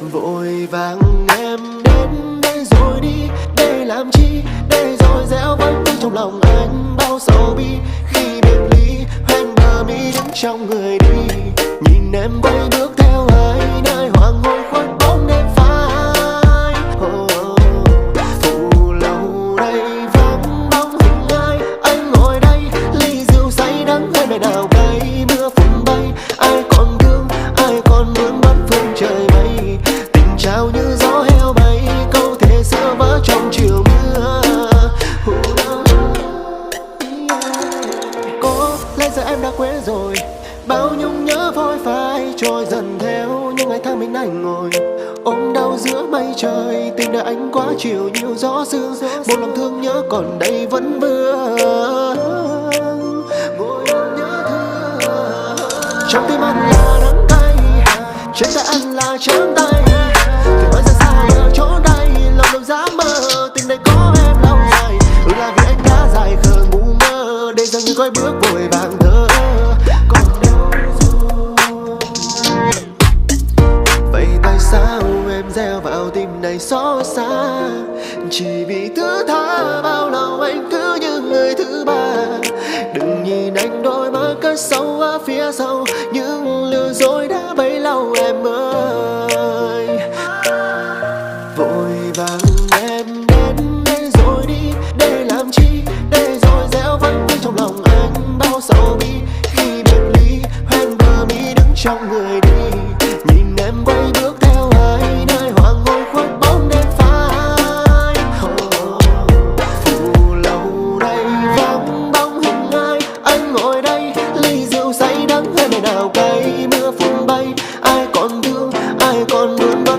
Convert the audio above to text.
Vội vàng em đến đây rồi đi, để làm chi, để rồi gieo vẫn trong lòng anh bao sầu bi. Khi biệt ly hoen bờ mi đứng trong người đi, nhìn em quay bước theo ai nơi hoàng hôn khuất bóng đêm phai. Phủ lâu đây vắng bóng hình ai, anh ngồi đây ly rượu say đắng hơn đời nào cây mưa phùn bay. Ai còn thương, ai còn muốn bắt phương trời mây, tình trao như gió heo bay, câu thề xưa vỡ trong chiều mưa. Có lẽ giờ em đã quên rồi, bao nhung nhớ phôi phai trôi dần theo những ngày tháng mình anh ngồi ôm đau giữa mây trời. Tình đời anh quá chiều nhiều gió sương, một lòng thương nhớ còn đây vẫn vương. Ngồi ôm nhớ thương, trong tim anh là đắng cay, trên tay anh là trắng tay. Thì nói ra sao ở chỗ đây, lòng đâu dám mơ tình này có em lâu dài. Là vì anh đã dài khờ ngu mơ, để dường như coi bước vội vàng thơ. Còn đâu rồi, vậy tại sao em gieo vào tim này xót xa, chỉ vì thứ tha bao lâu anh cứ như người thứ ba. Đừng nhìn anh đôi mắt cất sâu ở phía sau, những lừa dối đã bấy lâu em ơi. Vội vàng em đến đây rồi đi, để làm chi, để rồi gieo vẫn trong lòng anh bao sầu bi. Khi biệt ly hoen bờ mi đứng trong người đi, nhìn em quay bước theo ai nơi hoàng hôn khuất bóng đêm phai. Phủ lâu đây vắng bóng hình ai, anh ngồi đây ly rượu say đắng hơn ngày nào cây mưa phùn bay. Ai còn thương, ai còn muốn bắt